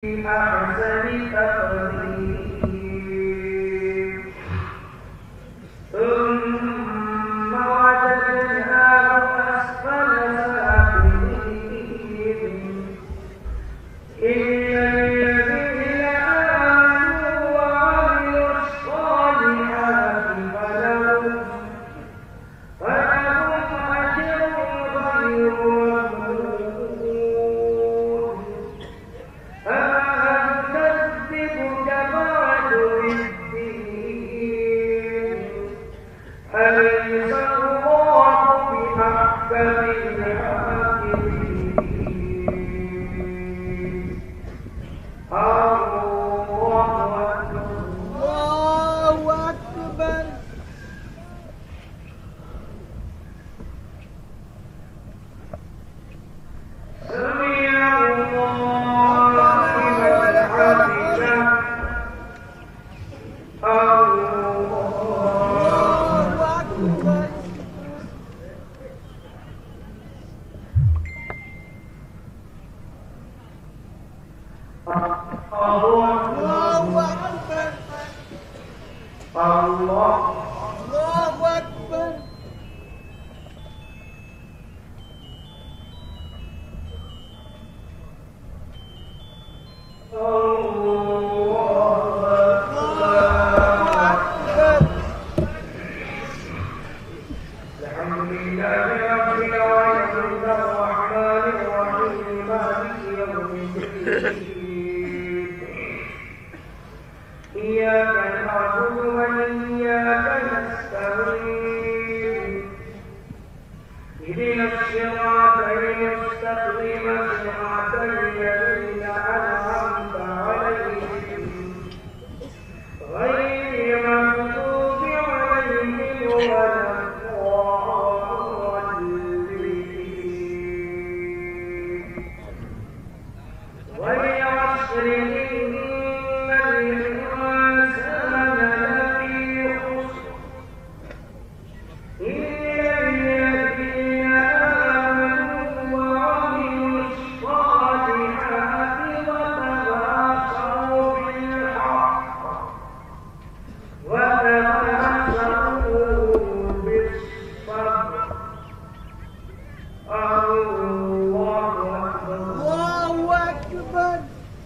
أحسن تقويم ثم رددناه أسفل سافلين إلا الذين آمنوا وعملوا الصالحات فلهم أجر غير ممنون أم تكذبك بعد بالدين أليس الله بأحكم الحاكمين الله أكبر سمع الله لمن حمده إياك نعبد وإياك نستعين اهدنا الصراط المستقيم صراط الذين أنعمت عليهم غير المغضوب عليهم ولا الضالين والعصر إن الإنسان لفي خسر إلا الذين آمنوا وعملوا الصالحات وتواصوا بالحق وتواصوا بالصبر الله أكبر الله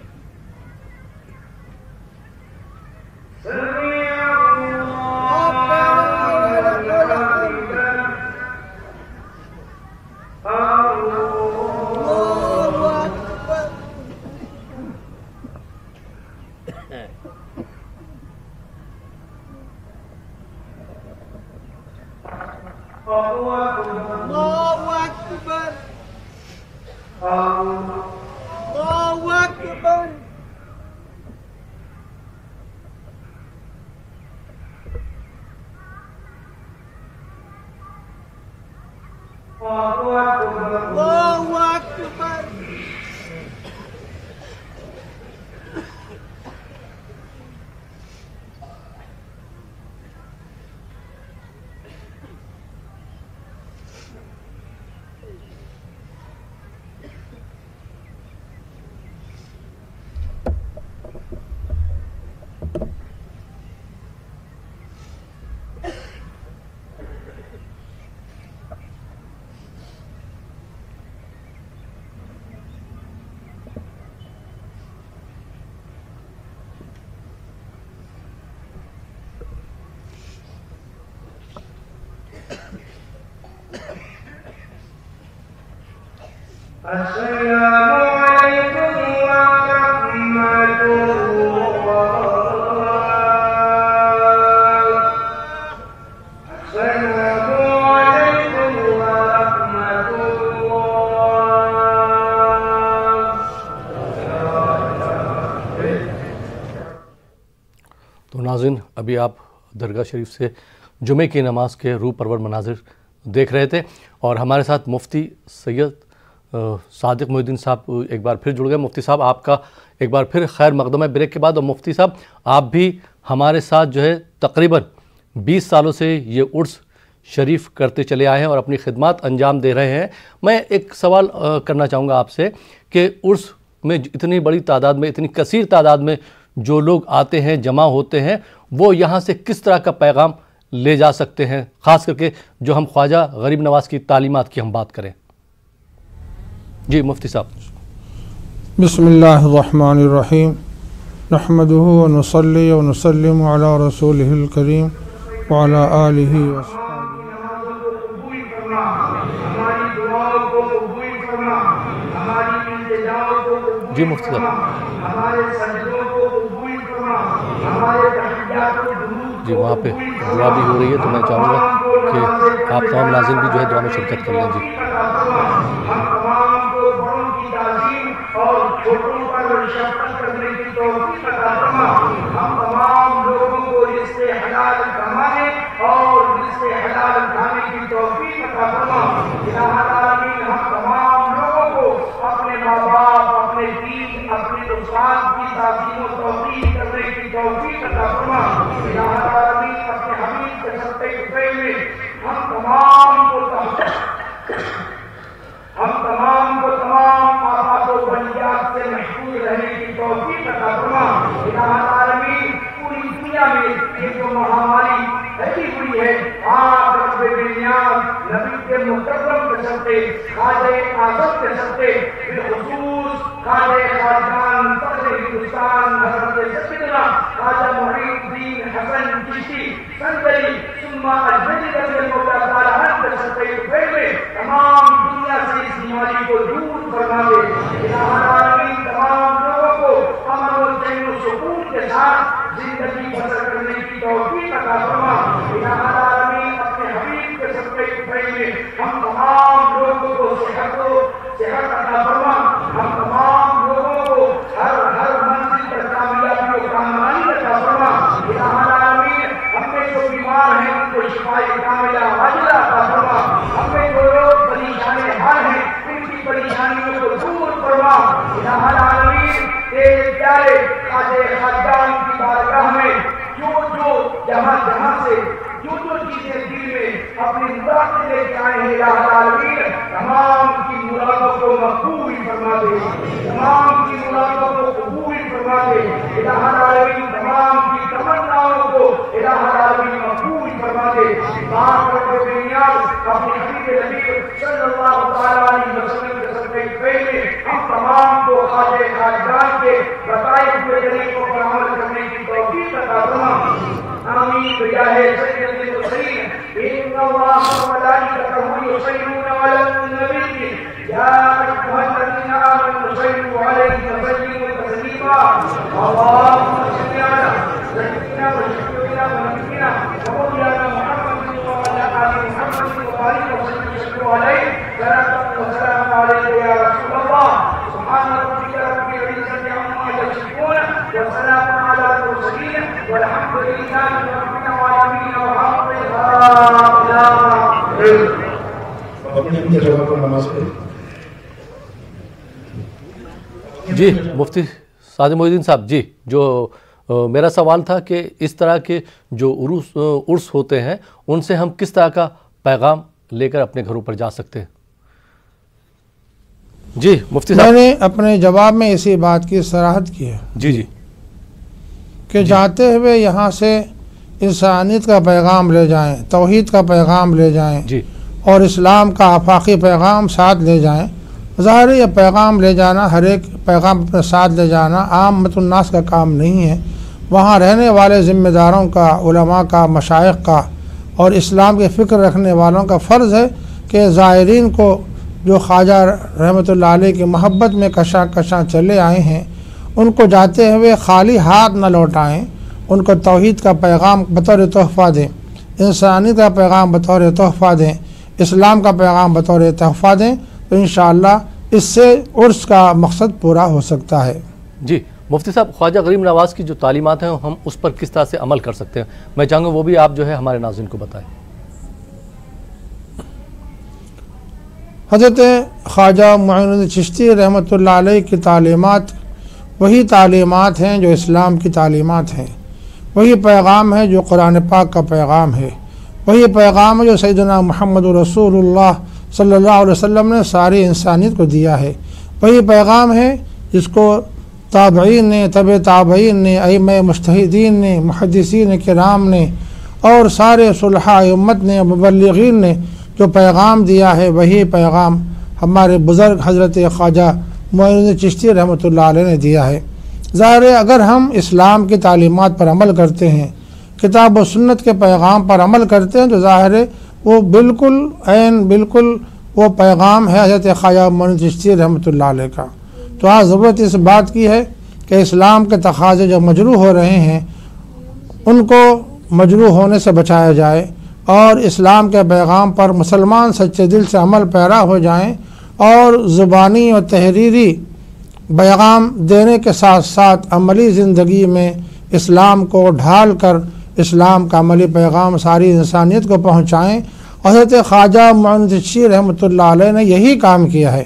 أكبر سمع الله لمن حمده الله أكبر الله أكبر الله أكبر الله أكبر السلام عليكم ورحمة الله السلام عليكم ورحمة الله تو ناظرین ابھی آپ درگاہ شریف سے جمعے کی نماز کے روح پرور مناظر دیکھ رہے تھے اور ہمارے ساتھ مفتی سید صادق محی الدین صاحب ایک بار پھر جڑ گئے۔ مفتی صاحب آپ کا ایک بار پھر خیر مقدم ہے بریک کے بعد، اور مفتی صاحب آپ بھی ہمارے ساتھ جو ہے تقریباً 20 سالوں سے یہ عرس شریف کرتے چلے آئے ہیں اور اپنی خدمات انجام دے رہے ہیں۔ میں ایک سوال کرنا چاہوں گا آپ سے کہ عرس میں اتنی بڑی تعداد میں، اتنی کثیر تعداد میں جو لوگ آتے ہیں، جمع ہوتے ہیں، وہ یہاں سے کس طرح کا پیغام لے جا سکتے ہیں، خاص کر کے جو ہم خواجہ غریب نواز کی تعلیمات کی ہم بات کریں؟ جی مفتی صاحب۔ بسم اللہ الرحمن الرحیم، نحمدہ ونصلی ونسلم علی رسولہ الکریم وعلی آلہ وصحبہ۔ جی مفتی صاحب۔ جی وہاں پہ دعا بھی ہو رہی ہے، تو میں چاہوں گا کہ آپ تمام ناظرین بھی جو ہے دعا میں شرکت کر لیں۔ جی ہم تمام کو بڑوں کی تعظیم اور چھوٹوں پر شفقت کرنے کی توفیق عطا فرما۔ ہم تمام لوگوں کو رزق حلال کمانے اور رزق حلال کھانے کی توفیق عطا فرما۔ الہ العالمین ہم تمام لوگوں کو اپنے ماں باپ، اپنے دین، اپنے استاد کی تعظیم و توقیر کرنے کی توفیق عطا فرما۔ الہ العالمین اپنے حبیب کے صدقے میں ہم تمام کو تمام آفات و بلیات سے محفوظ رہنے کی توفیق عطا فرما۔ الہ العالمین پوری دنیا میں یہ جو مہاماری پھیلی ہوئی ہے، آپ رب بنیاد نبی کے مکرم کے صدقے، خواجہ اعظم کے صدقے، بالخصوص خواجہ خواجان فخر ہندوستان حضرت سیدنا خواجہ محی الدین حسن چشتی سندری ثم اجملی رضی اللہ تعالیٰ عنہ کے صدقے میں تمام دنیا سے اس بیماری کو دور فرما دے۔ الہ العالمین تمام لوگوں کو امن و چین و سکون کے ساتھ زندگی بسر کرنے کی توفیق عطا فرما۔ الہ العالمین اپنے حبیب کے صدقے میں ہم تمام لوگوں کو صحت عطا فرما۔ ہم تمام لوگوں کو ہر منزل پر کامیابی و کامرانی عطا فرما۔ الہ العالمین ہم میں جو بیمار ہیں ان کو شفائے کاملہ عاجلہ عطا فرما۔ ہم میں جو لوگ پریشان حال ہیں ان کی پریشانیوں کو دور فرما۔ الہ العالمین تیرے پیارے خواجہ خواجان کی بارگاہ میں جو جہاں سے جو چیزیں دل میں اپنی مراد لے کے آئے ہیں، الہ العالمین تمام کی مرادوں کو مقبول فرما دے، تمام کی مرادوں کو قبول فرما دے۔ الہ العالمین تمام کی تمناؤں کو الہ العالمین مقبول فرما دے۔ پاک رب بنیاد اپنے حبیب نبی صلی اللہ تعالیٰ علیہ وسلم کے صدقے میں ہم تمام کو خواجہ خواجان کے بتائے ہوئے طریقوں پر عمل کرنے کی توفیق عطا فرما۔ آمین بجاہ سید المرسلین۔ ان اللہ وملائکتہ یصلون علی النبی یا ایھا الذین آمنوا صلوا علیہ وسلموا تسلیما۔ اللهم صل علی سیدنا وشفیعنا ونبینا ومولانا محمد وعلی آل محمد وبارک وسلم علیہ صلاۃ وسلام علیک یا رسول اللہ۔ سبحان ربک رب العزۃ عما یصفون وسلام علی المرسلین والحمد للہ رب العالمین۔ اپنی جگہ پر نماز پڑھیں۔ جی مفتی سعد محی الدین صاحب، جی جو میرا سوال تھا کہ اس طرح کے جو عرس ہوتے ہیں ان سے ہم کس طرح کا پیغام لے کر اپنے گھروں پر جا سکتے ہیں؟ جی مفتی صاحب۔ میں نے اپنے جواب میں اسی بات کی صراحت کی ہے جی کہ جاتے ہوئے یہاں سے انسانیت کا پیغام لے جائیں، توحید کا پیغام لے جائیں جی اور اسلام کا آفاقی پیغام ساتھ لے جائیں۔ ظاہر یہ پیغام لے جانا، ہر ایک پیغام اپنے ساتھ لے جانا عامت الناس کا کام نہیں ہے۔ وہاں رہنے والے ذمہ داروں کا، علماء کا، مشائخ کا اور اسلام کے فکر رکھنے والوں کا فرض ہے کہ زائرین کو جو خواجہ رحمۃ اللہ علیہ کی محبت میں کشاں کشاں چلے آئے ہیں ان کو جاتے ہوئے خالی ہاتھ نہ لوٹائیں، ان کو توحید کا پیغام بطور تحفہ دیں، انسانیت کا پیغام بطور تحفہ دیں، اسلام کا پیغام بطور تحفہ دیں، تو انشاءاللہ اس سے عرس کا مقصد پورا ہو سکتا ہے۔ جی مفتی صاحب، خواجہ غریب نواز کی جو تعلیمات ہیں ہم اس پر کس طرح سے عمل کر سکتے ہیں؟ میں چاہوں گا وہ بھی آپ جو ہے ہمارے ناظرین کو بتائیں۔ حضرت خواجہ معین الدین چشتی رحمۃ اللہ علیہ کی تعلیمات وہی تعلیمات ہیں جو اسلام کی تعلیمات ہیں، وہی پیغام ہے جو قرآن پاک کا پیغام ہے، وہی پیغام ہے جو سیدنا محمد رسول اللہ صلی اللہ علیہ وسلم نے ساری انسانیت کو دیا ہے۔ وہی پیغام ہے جس کو تابعین نے، تبع تابعین نے، ائمہ مجتہدین نے، محدثین کرام نے اور سارے صلحاء امت نے، مبلغین نے جو پیغام دیا ہے، وہی پیغام ہمارے بزرگ حضرت خواجہ معین الدین چشتی رحمۃ اللہ علیہ نے دیا ہے۔ ظاہر ہے اگر ہم اسلام کی تعلیمات پر عمل کرتے ہیں، کتاب و سنت کے پیغام پر عمل کرتے ہیں، تو ظاہر ہے وہ بالکل وہ پیغام ہے حضرت خواجہ معین الدین چشتی رحمۃ اللہ علیہ کا۔ تو آج ضرورت اس بات کی ہے کہ اسلام کے تقاضے جو مجروح ہو رہے ہیں ان کو مجروح ہونے سے بچایا جائے اور اسلام کے پیغام پر مسلمان سچے دل سے عمل پیرا ہو جائیں اور زبانی اور تحریری پیغام دینے کے ساتھ ساتھ عملی زندگی میں اسلام کو ڈھال کر اسلام کا عملی پیغام ساری انسانیت کو پہنچائیں۔ حضرت خواجہ معین الدین چشتی رحمۃ اللہ علیہ نے یہی کام کیا ہے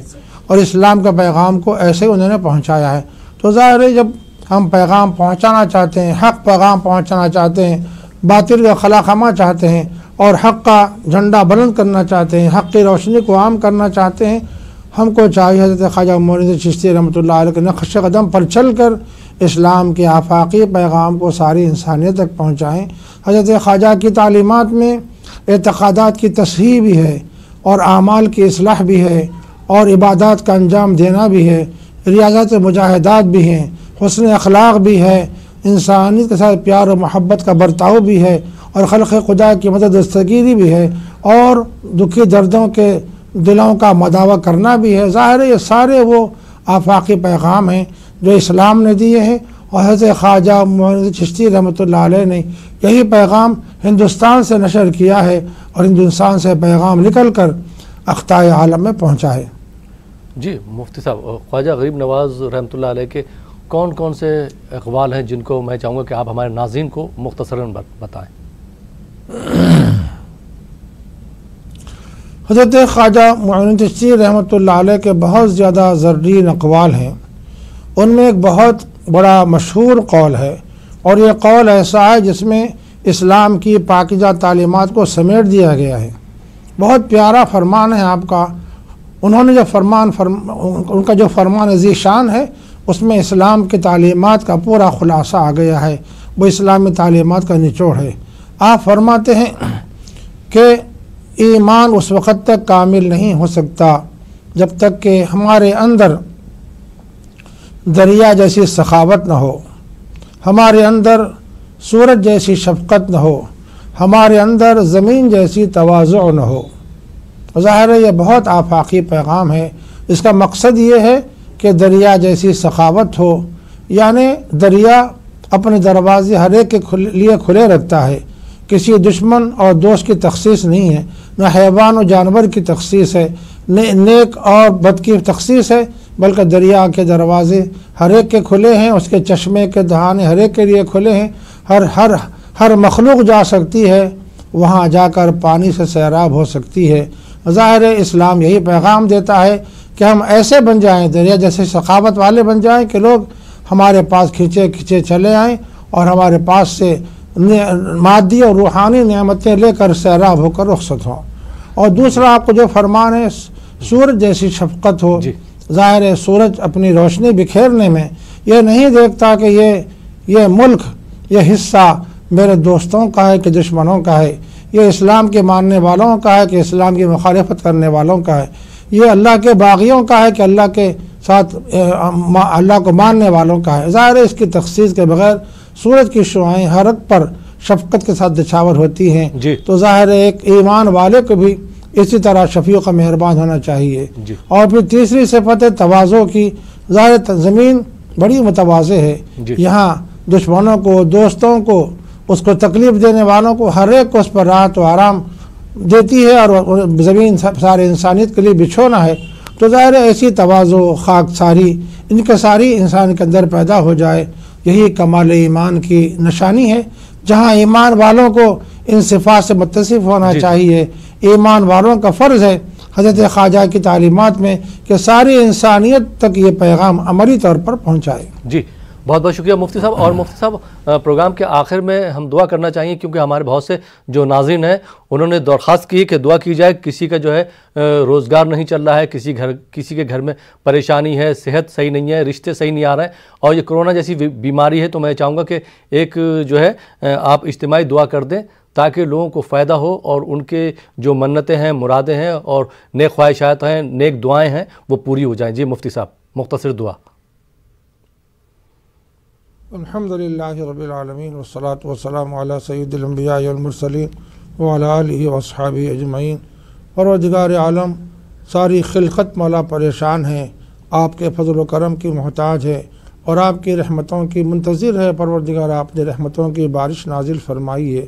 اور اسلام کے پیغام کو ایسے انہوں نے پہنچایا ہے۔ تو ظاہر ہے جب ہم پیغام پہنچانا چاہتے ہیں، حق پیغام پہنچانا چاہتے ہیں، باطل کا خلا خامہ چاہتے ہیں اور حق کا جھنڈا بلند کرنا چاہتے ہیں، حق کی روشنی کو عام کرنا چاہتے ہیں، ہم کو چاہیے حضرت خواجہ معین الدین چشتی رحمۃ اللہ علیہ کے نقش قدم پر چل کر اسلام کے آفاقی پیغام کو ساری انسانیت تک پہنچائیں۔ حضرت خواجہ کی تعلیمات میں اعتقادات کی تصحیح بھی ہے اور اعمال کی اصلاح بھی ہے اور عبادات کا انجام دینا بھی ہے، ریاضت مجاہدات بھی ہیں، حسن اخلاق بھی ہے، انسانیت کے ساتھ پیار و محبت کا برتاؤ بھی ہے اور خلق خدا کی مدد دستگیری بھی ہے اور دکھی دردوں کے دلوں کا مداوع کرنا بھی ہے۔ ظاہر ہے یہ سارے وہ آفاقی پیغام ہیں جو اسلام نے دیے ہیں اور حضرت خواجہ معین الدین چشتی رحمۃ اللہ علیہ نے یہی پیغام ہندوستان سے نشر کیا ہے اور ہندوستان سے پیغام نکل کر اقطاع عالم میں پہنچا ہے۔ جی مفتی صاحب، خواجہ غریب نواز رحمۃ اللہ علیہ کے کون کون سے اقوال ہیں جن کو میں چاہوں گا کہ آپ ہمارے ناظرین کو مختصراً بتائیں؟ حضرت خواجہ معین الدین چشتی رحمۃ اللہ علیہ کے بہت زیادہ زرین اقوال ہیں۔ ان میں ایک بہت بڑا مشہور قول ہے اور یہ قول ایسا ہے جس میں اسلام کی پاکیزہ تعلیمات کو سمیٹ دیا گیا ہے۔ بہت پیارا فرمان ہے آپ کا۔ انہوں نے جو ان کا جو فرمان ذیشان ہے اس میں اسلام کی تعلیمات کا پورا خلاصہ آ گیا ہے، وہ اسلامی تعلیمات کا نچوڑ ہے۔ آپ فرماتے ہیں کہ ایمان اس وقت تک کامل نہیں ہو سکتا جب تک کہ ہمارے اندر دریا جیسی سخاوت نہ ہو، ہمارے اندر سورج جیسی شفقت نہ ہو، ہمارے اندر زمین جیسی تواضع نہ ہو۔ ظاہر ہے یہ بہت آفاقی پیغام ہے۔ اس کا مقصد یہ ہے کہ دریا جیسی سخاوت ہو، یعنی دریا اپنے دروازے ہر ایک کے لیے کھلے رکھتا ہے، کسی دشمن اور دوست کی تخصیص نہیں ہے، نہ حیوان و جانور کی تخصیص ہے، نیک اور بد کی تخصیص ہے، بلکہ دریا کے دروازے ہر ایک کے کھلے ہیں، اس کے چشمے کے دہانے ہر ایک کے لیے کھلے ہیں، ہر مخلوق جا سکتی ہے، وہاں جا کر پانی سے سیراب ہو سکتی ہے۔ ظاہر ہے اسلام یہی پیغام دیتا ہے کہ ہم ایسے بن جائیں، دریا جیسے سخاوت والے بن جائیں کہ لوگ ہمارے پاس کھینچے چلے آئیں اور ہمارے پاس سے مادی اور روحانی نعمتیں لے کر سیراب ہو کر رخصت ہوں۔ اور دوسرا آپ کو جو فرمان ہے سورج جیسی شفقت ہو۔ ظاہر ہے سورج اپنی روشنی بکھیرنے میں یہ نہیں دیکھتا کہ یہ ملک، یہ حصہ میرے دوستوں کا ہے کہ دشمنوں کا ہے، یہ اسلام کے ماننے والوں کا ہے کہ اسلام کی مخالفت کرنے والوں کا ہے، یہ اللہ کے باغیوں کا ہے کہ اللہ کے ساتھ اللہ کو ماننے والوں کا ہے۔ ظاہر ہے اس کی تخصیص کے بغیر سورج کی شعاعیں ہر ایک پر شفقت کے ساتھ نچھاور ہوتی ہیں۔ تو ظاہر ہے ایک ایمان والے کو بھی اسی طرح شفیق و مہربان ہونا چاہیے۔ اور پھر تیسری صفت ہے تواضع کی۔ ظاہر زمین بڑی متواضع ہے، یہاں دشمنوں کو، دوستوں کو، اس کو تکلیف دینے والوں کو، ہر ایک کو اس پر راحت و آرام دیتی ہے اور زمین سارے انسانیت کے لیے بچھونا ہے۔ تو ظاہر ہے ایسی تواضع، خاک ساری، ان کے ساری انسان کے اندر پیدا ہو جائے، یہی کمال ایمان کی نشانی ہے۔ جہاں ایمان والوں کو ان صفات سے متصف ہونا چاہیے، ایمان والوں کا فرض ہے حضرت خواجہ کی تعلیمات میں کہ ساری انسانیت تک یہ پیغام عملی طور پر پہنچائے۔ جی بہت بہت شکریہ مفتی صاحب. اور مفتی صاحب پروگرام کے آخر میں ہم دعا کرنا چاہیے کیونکہ ہمارے بہت سے جو ناظرین ہیں انہوں نے درخواست کی کہ دعا کی جائے. کسی کا جو ہے روزگار نہیں چل رہا ہے, کسی کے گھر میں پریشانی ہے, صحت صحیح نہیں ہے, رشتے صحیح نہیں آ رہے ہیں, اور یہ کرونا جیسی بیماری ہے. تو میں چاہوں گا کہ ایک جو ہے آپ اجتماعی دعا کر دیں تاکہ لوگوں کو فائدہ ہو اور ان کے جو منتیں ہیں, مرادیں ہیں اور نیک خواہشات ہیں, نیک دعائیں ہیں وہ پوری ہو جائیں. جی مفتی صاحب مختصر دعا. الحمدللہ رب العالمین والصلاة والسلام علی سید الانبیاء والمرسلین وعلی آلہ واصحابہ اجمعین. پروردگار عالم, ساری خلقت مولا پریشان ہے, آپ کے فضل و کرم کی محتاج ہے اور آپ کی رحمتوں کی منتظر ہے. پروردگار آپ نے رحمتوں کی بارش نازل فرمائیے.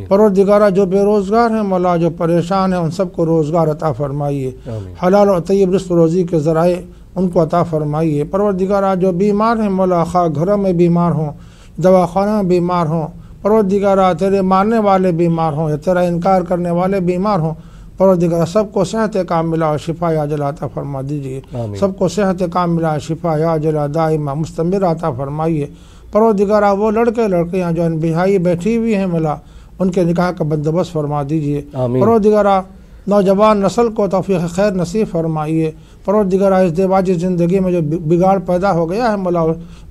پروردگار جو بے روزگار ہیں مولا, جو پریشان ہیں, ان سب کو روزگار عطا فرمائیے. حلال و طیب رزق روزی کے ذرائع ان کو عطا فرمائیے. پروردگار جو بیمار ہیں مولا, خواہ گھروں میں بیمار ہوں, دواخانوں میں بیمار ہوں, پروردگار تیرے ماننے والے بیمار ہوں یا تیرا انکار کرنے والے بیمار ہوں, پروردگار سب کو صحت کاملہ اور شفا عاجلہ عطا فرما دیجیے. سب کو صحت کاملہ, شفا عاجلہ دائمہ مستمر عطا فرمائیے. پروردگار وہ لڑکے لڑکیاں جو انبہائی بیٹھی ہوئی ہیں مولا, ان کے نکاح کا بندوبست فرما دیجیے. پروردگار نوجوان نسل کو توفیق خیر نصیب فرمائیے. پروردگار اس دیواجی زندگی میں جو بگاڑ پیدا ہو گیا ہے مولا,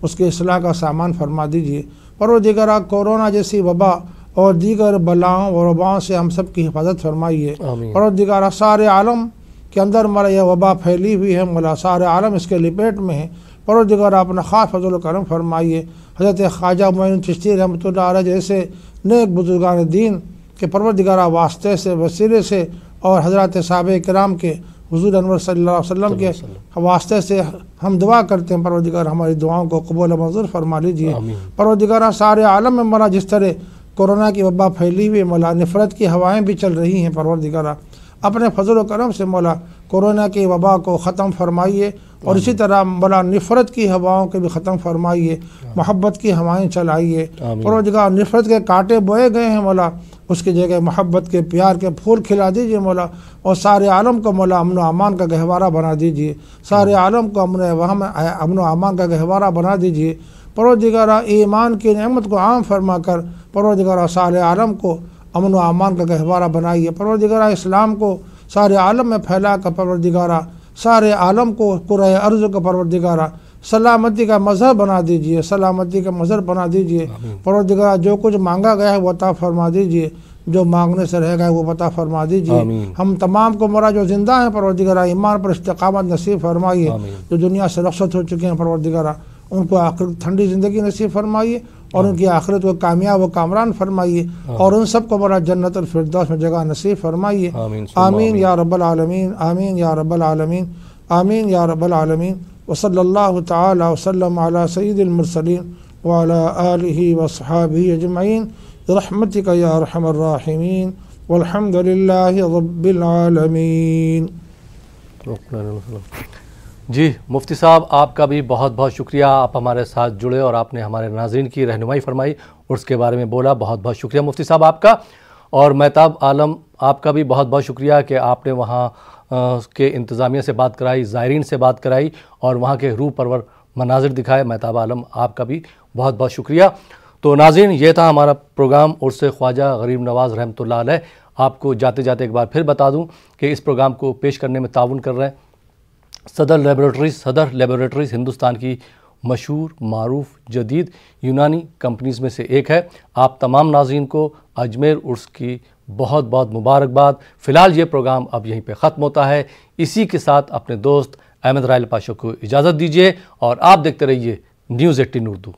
اس کی اصلاح کا سامان فرما دیجیے. پروردگار کورونا جیسی وبا اور دیگر بلاؤں اور وباؤں سے ہم سب کی حفاظت فرمائیے. پروردگار سارے عالم کے اندر مولا یہ وبا پھیلی ہوئی ہے مولا, سارے عالم اس کے لپیٹ میں ہے. پروردگار اپنا خاص فضل و کرم فرمائیے. حضرت خواجہ معین چشتی رحمۃ اللہ علیہ جیسے نیک بزرگان دین کے پروردگار واسطے سے, وسیلے سے, اور حضرات صحابہ کرام کے حضور انور صلی اللہ علیہ وسلم کے واسطے سے ہم دعا کرتے ہیں. پروردگار ہماری دعاؤں کو قبول و منظور فرما لیجیے. پروردگار سارے عالم میں مولا جس طرح کورونا کی وبا پھیلی ہوئی مولا, نفرت کی ہوائیں بھی چل رہی ہیں, پروردگار اپنے فضل و کرم سے مولا کورونا کی وبا کو ختم فرمائیے اور اسی طرح مولا نفرت کی ہواؤں کے بھی ختم فرمائیے. محبت کی ہوائیں چلائیے. پروردگار نفرت کے کانٹے بوئے گئے ہیں مولا, اس کی جگہ محبت کے پیار کے پھول کھلا دیجیے مولا, اور سارے عالم کو مولا امن و امان کا گہوارہ بنا دیجیے. سارے عالم کو امن و امان کا گہوارہ بنا دیجیے. پروردگار ایمان کی نعمت کو عام فرما کر پروردگار سارے عالم کو امن و امان کا گہوارہ بنائیے. پروردگار اسلام کو سارے عالم میں پھیلا کر پروردگار سارے عالم کو کرۂ ارض کا پروردگار سلامتی کا مظہر بنا دیجیے. سلامتی کا مظہر بنا دیجیے. پروردگار جو کچھ مانگا گیا ہے وہ عطا فرما دیجیے, جو مانگنے سے رہ گئے وہ عطا فرما دیجیے. ہم تمام کو مولا جو زندہ ہیں پروردگار ایمان پر استقامت نصیب فرمائیے. جو دنیا سے رخصت ہو چکے ہیں پروردگار ان کو آخرت ٹھنڈی زندگی نصیب فرمائیے اور ان کی آخرت کو کامیاب و کامران فرمائیے, اور ان سب کو مولا جنت الفردوس میں جگہ نصیب فرمائیے. آمین یا رب العالمین. آمین یا رب العالمین. آمین یا رب العالمین. وصلی اللہ تعالی وسلم علی سید المرسلین وعلی آلہ واصحابہ اجمعین برحمتک یا ارحم الراحمین والحمد للہ رب العالمین. جی مفتی صاحب آپ کا بھی بہت بہت شکریہ, آپ ہمارے ساتھ جڑے اور آپ نے ہمارے ناظرین کی رہنمائی فرمائی اور اس کے بارے میں بولا. بہت بہت شکریہ مفتی صاحب آپ کا. اور مہتاب عالم آپ کا بھی بہت بہت شکریہ کہ آپ نے وہاں کے انتظامیہ سے بات کرائی, زائرین سے بات کرائی اور وہاں کے روح پرور مناظر دکھائے. مہتاب عالم آپ کا بھی بہت بہت شکریہ. تو ناظرین یہ تھا ہمارا پروگرام عرس خواجہ غریب نواز رحمۃ اللہ علیہ. آپ کو جاتے جاتے ایک بار پھر بتا دوں کہ اس پروگرام کو پیش کرنے میں تعاون کر رہے ہیں صدر لیبارٹریز ہندوستان کی مشہور, معروف, جدید یونانی کمپنیز میں سے ایک ہے. آپ تمام ناظرین کو اجمیر عرس کی بہت بہت مبارکباد. فی الحال یہ پروگرام اب یہیں پہ ختم ہوتا ہے. اسی کے ساتھ اپنے دوست احمد رائل پاشا کو اجازت دیجیے اور آپ دیکھتے رہیے نیوز 18 اردو.